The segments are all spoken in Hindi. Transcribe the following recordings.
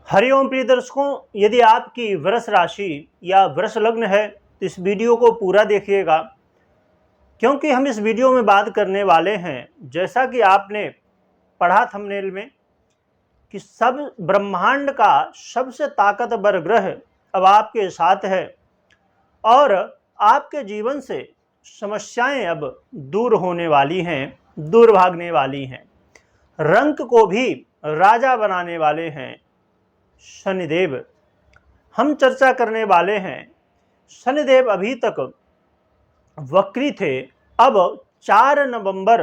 हरिओम प्रिय दर्शकों, यदि आपकी वृष राशि या वृष लग्न है तो इस वीडियो को पूरा देखिएगा, क्योंकि हम इस वीडियो में बात करने वाले हैं, जैसा कि आपने पढ़ा थंबनेल में, कि सब ब्रह्मांड का सबसे ताकतवर ग्रह अब आपके साथ है और आपके जीवन से समस्याएं अब दूर होने वाली हैं, दूर भागने वाली हैं। रंक को भी राजा बनाने वाले हैं शनिदेव। हम चर्चा करने वाले हैं, शनिदेव अभी तक वक्री थे, अब 4 नवंबर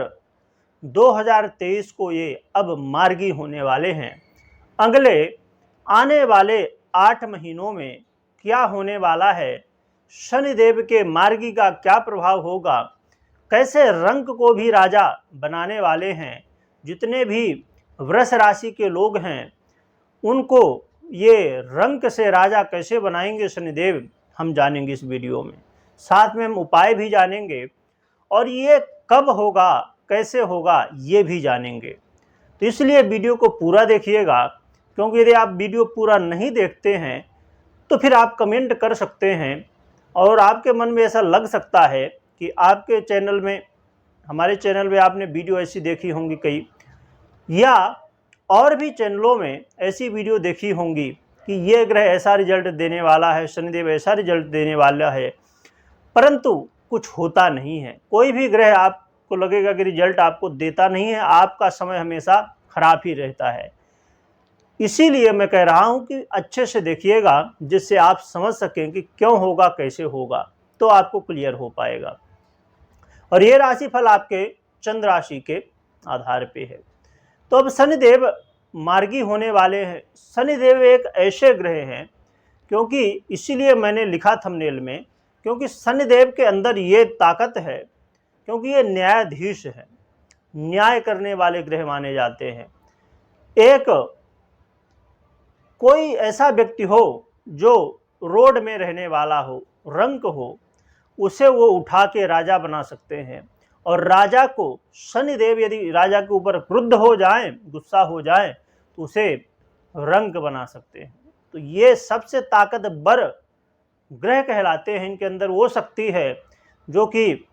2023 को ये अब मार्गी होने वाले हैं। अगले आने वाले 8 महीनों में क्या होने वाला है, शनिदेव के मार्गी का क्या प्रभाव होगा, कैसे रंक को भी राजा बनाने वाले हैं। जितने भी वृष राशि के लोग हैं उनको ये रंक से राजा कैसे बनाएंगे शनिदेव, हम जानेंगे इस वीडियो में। साथ में हम उपाय भी जानेंगे और ये कब होगा, कैसे होगा, ये भी जानेंगे। तो इसलिए वीडियो को पूरा देखिएगा, क्योंकि यदि आप वीडियो पूरा नहीं देखते हैं तो फिर आप कमेंट कर सकते हैं और आपके मन में ऐसा लग सकता है कि आपके चैनल में, हमारे चैनल में आपने वीडियो ऐसी देखी होंगी कई, या और भी चैनलों में ऐसी वीडियो देखी होंगी कि ये ग्रह ऐसा रिजल्ट देने वाला है, शनिदेव ऐसा रिजल्ट देने वाला है, परंतु कुछ होता नहीं है। कोई भी ग्रह आपको लगेगा कि रिजल्ट आपको देता नहीं है, आपका समय हमेशा खराब ही रहता है। इसीलिए मैं कह रहा हूं कि अच्छे से देखिएगा, जिससे आप समझ सकें कि क्यों होगा, कैसे होगा, तो आपको क्लियर हो पाएगा। और ये राशिफल आपके चंद्र राशि के आधार पे है। तो अब शनिदेव मार्गी होने वाले हैं। शनिदेव एक ऐसे ग्रह हैं, क्योंकि इसीलिए मैंने लिखा थंबनेल में, क्योंकि शनिदेव के अंदर ये ताकत है, क्योंकि ये न्यायाधीश है, न्याय करने वाले ग्रह माने जाते हैं। एक कोई ऐसा व्यक्ति हो जो रोड में रहने वाला हो, रंक हो, उसे वो उठा के राजा बना सकते हैं। और राजा को शनिदेव यदि राजा के ऊपर क्रुद्ध हो जाए, गुस्सा हो जाए, तो उसे रंक बना सकते हैं। तो ये सबसे ताकतवर ग्रह कहलाते हैं। इनके अंदर वो शक्ति है जो कि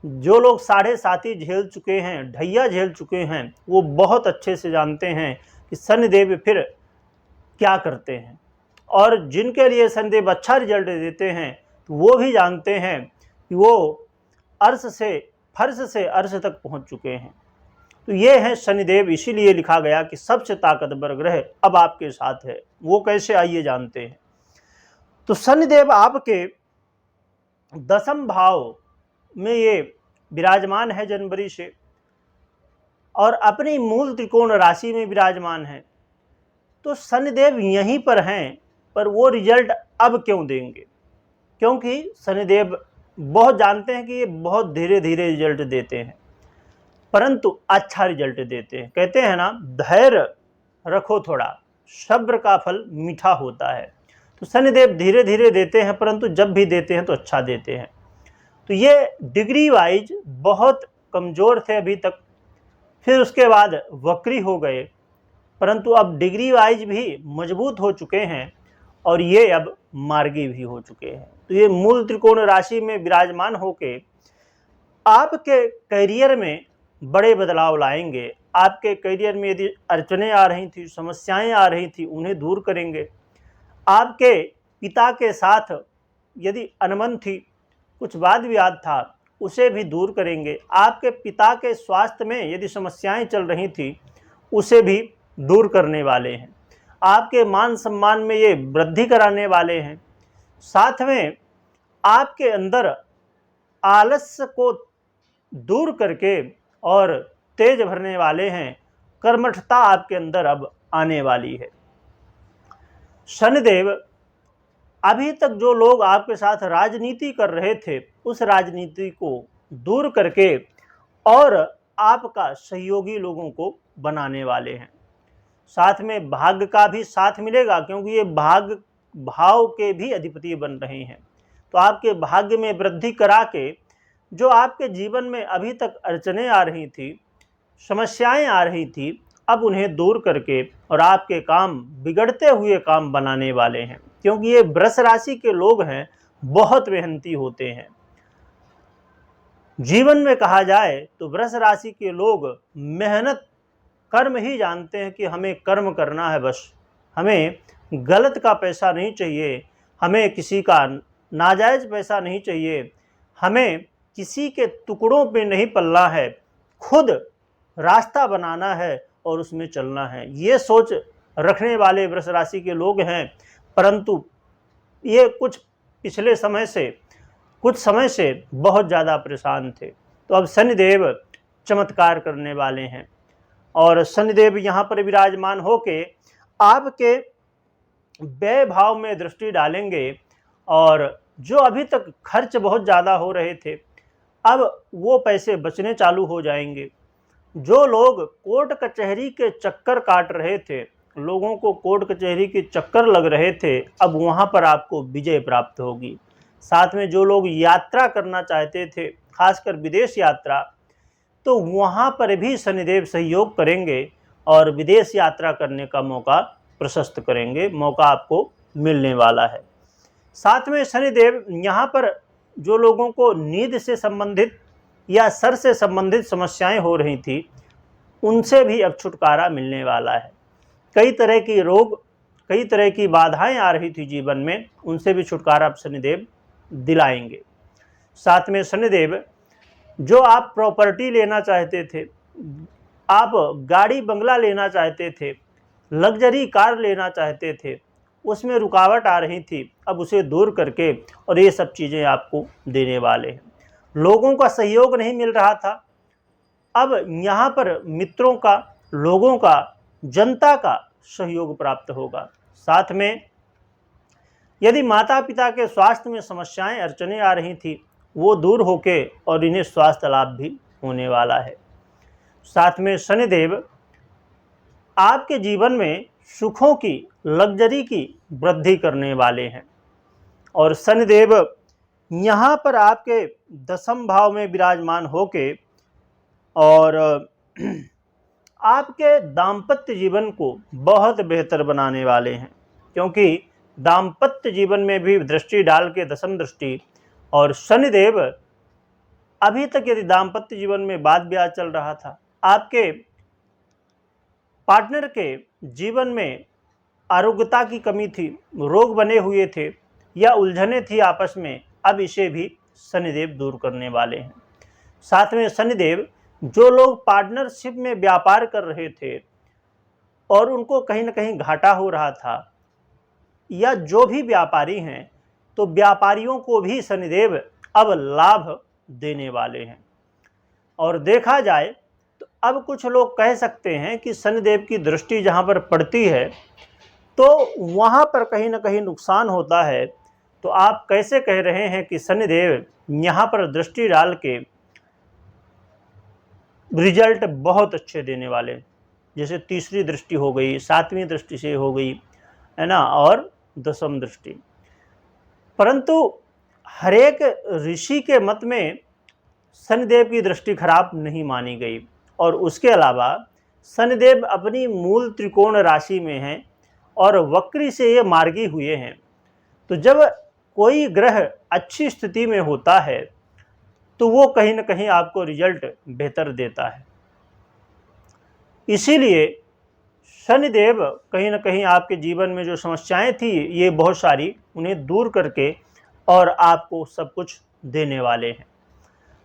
जो लोग 7.5 झेल चुके हैं, ढैया झेल चुके हैं, वो बहुत अच्छे से जानते हैं कि शनिदेव फिर क्या करते हैं। और जिनके लिए शनिदेव अच्छा रिजल्ट देते हैं, तो वो भी जानते हैं कि वो अर्श से, फर्श से अर्श तक पहुंच चुके हैं। तो ये है शनिदेव। इसीलिए लिखा गया कि सबसे ताकतवर ग्रह अब आपके साथ है। वो कैसे, आइए जानते हैं। तो शनिदेव आपके 10वें भाव में ये विराजमान है जनवरी से, और अपनी मूल त्रिकोण राशि में विराजमान है। तो शनिदेव यहीं पर हैं, पर वो रिजल्ट अब क्यों देंगे? क्योंकि शनिदेव बहुत जानते हैं कि ये बहुत धीरे धीरे रिजल्ट देते हैं, परंतु अच्छा रिजल्ट देते हैं। कहते हैं ना, धैर्य रखो थोड़ा, सब्र का फल मीठा होता है। तो शनिदेव धीरे धीरे देते हैं, परंतु जब भी देते हैं तो अच्छा देते हैं। तो ये डिग्री वाइज बहुत कमज़ोर थे अभी तक, फिर उसके बाद वक्री हो गए, परंतु अब डिग्री वाइज भी मजबूत हो चुके हैं और ये अब मार्गी भी हो चुके हैं। तो ये मूल त्रिकोण राशि में विराजमान होके आपके करियर में बड़े बदलाव लाएंगे। आपके करियर में यदि अड़चनें आ रही थी, समस्याएं आ रही थी, उन्हें दूर करेंगे। आपके पिता के साथ यदि अनबन थी, कुछ वाद विवाद था, उसे भी दूर करेंगे। आपके पिता के स्वास्थ्य में यदि समस्याएं चल रही थी, उसे भी दूर करने वाले हैं। आपके मान सम्मान में ये वृद्धि कराने वाले हैं। साथ में आपके अंदर आलस्य को दूर करके और तेज भरने वाले हैं। कर्मठता आपके अंदर अब आने वाली है। शनिदेव अभी तक जो लोग आपके साथ राजनीति कर रहे थे, उस राजनीति को दूर करके और आपका सहयोगी लोगों को बनाने वाले हैं। साथ में भाग्य का भी साथ मिलेगा, क्योंकि ये भाग्य भाव के भी अधिपति बन रहे हैं। तो आपके भाग्य में वृद्धि करा के जो आपके जीवन में अभी तक अड़चनें आ रही थी, समस्याएं आ रही थी, अब उन्हें दूर करके और आपके काम बिगड़ते हुए काम बनाने वाले हैं, क्योंकि ये वृष राशि के लोग हैं, बहुत मेहनती होते हैं। जीवन में कहा जाए तो वृष राशि के लोग मेहनत कर्म ही जानते हैं कि हमें कर्म करना है, बस हमें गलत का पैसा नहीं चाहिए, हमें किसी का नाजायज़ पैसा नहीं चाहिए, हमें किसी के टुकड़ों पे नहीं पलना है, खुद रास्ता बनाना है और उसमें चलना है। ये सोच रखने वाले वृष राशि के लोग हैं। परंतु ये कुछ समय से बहुत ज़्यादा परेशान थे। तो अब शनिदेव चमत्कार करने वाले हैं और शनिदेव यहाँ पर विराजमान होके आपके व्यय भाव में दृष्टि डालेंगे और जो अभी तक खर्च बहुत ज़्यादा हो रहे थे, अब वो पैसे बचने चालू हो जाएंगे। जो लोग कोर्ट कचहरी के चक्कर काट रहे थे, लोगों को कोर्ट कचहरी के चक्कर लग रहे थे, अब वहाँ पर आपको विजय प्राप्त होगी। साथ में जो लोग यात्रा करना चाहते थे, खासकर विदेश यात्रा, तो वहाँ पर भी शनिदेव सहयोग करेंगे और विदेश यात्रा करने का मौका प्रशस्त करेंगे, मौका आपको मिलने वाला है। साथ में शनिदेव यहाँ पर जो लोगों को नींद से संबंधित या सर से संबंधित समस्याएं हो रही थी, उनसे भी अब छुटकारा मिलने वाला है। कई तरह की रोग, कई तरह की बाधाएं आ रही थी जीवन में, उनसे भी छुटकारा अब शनिदेव दिलाएंगे। साथ में शनिदेव जो आप प्रॉपर्टी लेना चाहते थे, आप गाड़ी बंगला लेना चाहते थे, लग्जरी कार लेना चाहते थे, उसमें रुकावट आ रही थी, अब उसे दूर करके और ये सब चीज़ें आपको देने वाले हैं। लोगों का सहयोग नहीं मिल रहा था, अब यहाँ पर मित्रों का, लोगों का, जनता का सहयोग प्राप्त होगा। साथ में यदि माता पिता के स्वास्थ्य में समस्याएं, अड़चनें आ रही थी, वो दूर होके और इन्हें स्वास्थ्य लाभ भी होने वाला है। साथ में शनिदेव आपके जीवन में सुखों की, लग्जरी की वृद्धि करने वाले हैं और शनिदेव यहाँ पर आपके 10वें भाव में विराजमान होके और आपके दाम्पत्य जीवन को बहुत बेहतर बनाने वाले हैं, क्योंकि दाम्पत्य जीवन में भी दृष्टि डाल के 10वीं दृष्टि, और शनिदेव अभी तक यदि दाम्पत्य जीवन में वाद विवाद चल रहा था, आपके पार्टनर के जीवन में आरोग्यता की कमी थी, रोग बने हुए थे या उलझने थी आपस में, अब इसे भी शनिदेव दूर करने वाले हैं। साथ में शनिदेव जो लोग पार्टनरशिप में व्यापार कर रहे थे और उनको कहीं ना कहीं घाटा हो रहा था, या जो भी व्यापारी हैं, तो व्यापारियों को भी शनिदेव अब लाभ देने वाले हैं। और देखा जाए तो अब कुछ लोग कह सकते हैं कि शनिदेव की दृष्टि जहाँ पर पड़ती है तो वहाँ पर कहीं ना कहीं नुकसान होता है। तो आप कैसे कह रहे हैं कि शनिदेव यहाँ पर दृष्टि डाल के रिजल्ट बहुत अच्छे देने वाले, जैसे तीसरी दृष्टि हो गई, 7वीं दृष्टि से हो गई, है ना, और 10वीं दृष्टि। परंतु हरेक ऋषि के मत में शनिदेव की दृष्टि खराब नहीं मानी गई, और उसके अलावा शनिदेव अपनी मूल त्रिकोण राशि में हैं और वक्री से ये मार्गी हुए हैं। तो जब कोई ग्रह अच्छी स्थिति में होता है तो वो कहीं ना कहीं आपको रिजल्ट बेहतर देता है। इसीलिए शनिदेव कहीं ना कहीं आपके जीवन में जो समस्याएं थी, ये बहुत सारी, उन्हें दूर करके और आपको सब कुछ देने वाले हैं।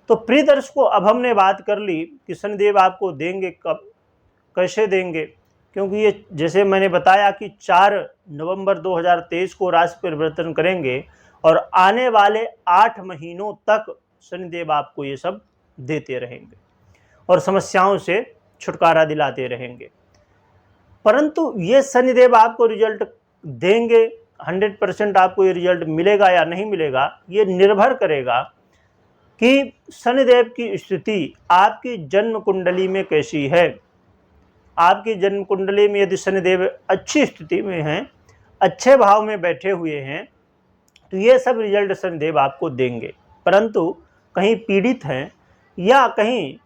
तो प्रिय दर्शकों, अब हमने बात कर ली कि शनिदेव आपको देंगे कब, कैसे देंगे, क्योंकि ये जैसे मैंने बताया कि 4 नवंबर 2023 को राशि परिवर्तन करेंगे और आने वाले 8 महीनों तक शनिदेव आपको ये सब देते रहेंगे और समस्याओं से छुटकारा दिलाते रहेंगे। परंतु ये शनिदेव आपको रिजल्ट देंगे, 100% आपको ये रिजल्ट मिलेगा या नहीं मिलेगा, ये निर्भर करेगा कि शनिदेव की स्थिति आपकी जन्म कुंडली में कैसी है। आपकी जन्म कुंडली में यदि शनिदेव अच्छी स्थिति में हैं, अच्छे भाव में बैठे हुए हैं, तो ये सब रिजल्ट शनिदेव आपको देंगे। परंतु कहीं पीड़ित हैं या कहीं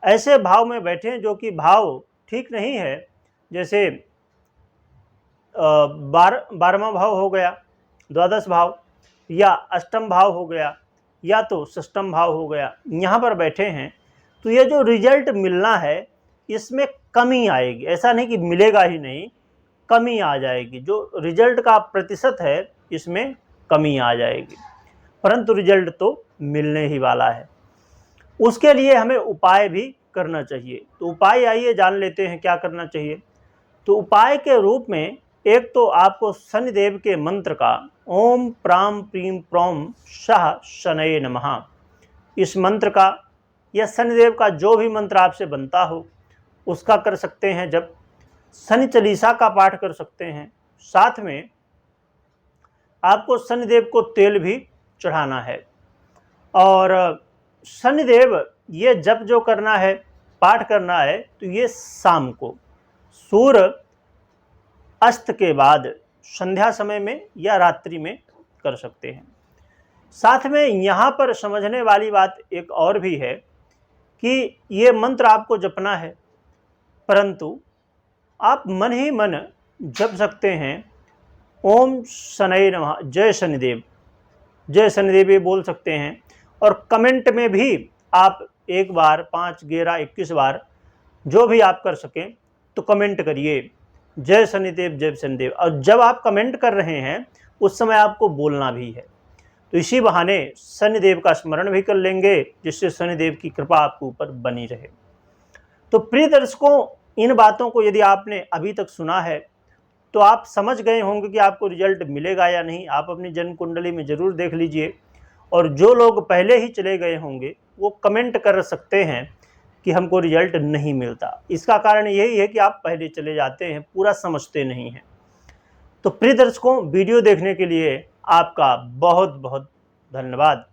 ऐसे भाव में बैठे हैं जो कि भाव ठीक नहीं है, जैसे 12वां भाव हो गया, द्वादश भाव, या अष्टम भाव हो गया, या तो षष्ठम भाव हो गया, यहाँ पर बैठे हैं, तो ये जो रिजल्ट मिलना है इसमें कमी आएगी। ऐसा नहीं कि मिलेगा ही नहीं, कमी आ जाएगी। जो रिजल्ट का प्रतिशत है इसमें कमी आ जाएगी, परंतु रिजल्ट तो मिलने ही वाला है। उसके लिए हमें उपाय भी करना चाहिए। तो उपाय आइए जान लेते हैं क्या करना चाहिए। तो उपाय के रूप में एक तो आपको शनिदेव के मंत्र का ओम प्राम प्रीम प्रोम शाह शनये नमः, इस मंत्र का या शनिदेव का जो भी मंत्र आपसे बनता हो उसका कर सकते हैं। जब शनि चालीसा का पाठ कर सकते हैं, साथ में आपको शनिदेव को तेल भी चढ़ाना है। और शनिदेव ये जप जो करना है, पाठ करना है, तो ये शाम को सूर्य अस्त के बाद संध्या समय में या रात्रि में कर सकते हैं। साथ में यहाँ पर समझने वाली बात एक और भी है कि ये मंत्र आपको जपना है, परंतु आप मन ही मन जप सकते हैं ओम शनये नमः, जय शनिदेव, जय शनिदेव ये बोल सकते हैं। और कमेंट में भी आप 1 बार 5, 11, 21 बार जो भी आप कर सकें तो कमेंट करिए जय शनिदेव, जय शनिदेव। और जब आप कमेंट कर रहे हैं उस समय आपको बोलना भी है, तो इसी बहाने शनिदेव का स्मरण भी कर लेंगे, जिससे शनिदेव की कृपा आपके ऊपर बनी रहे। तो प्रिय दर्शकों, इन बातों को यदि आपने अभी तक सुना है तो आप समझ गए होंगे कि आपको रिजल्ट मिलेगा या नहीं। आप अपनी जन्म कुंडली में ज़रूर देख लीजिए, और जो लोग पहले ही चले गए होंगे वो कमेंट कर सकते हैं कि हमको रिजल्ट नहीं मिलता। इसका कारण यही है कि आप पहले चले जाते हैं, पूरा समझते नहीं हैं। तो प्रिय दर्शकों, वीडियो देखने के लिए आपका बहुत बहुत धन्यवाद।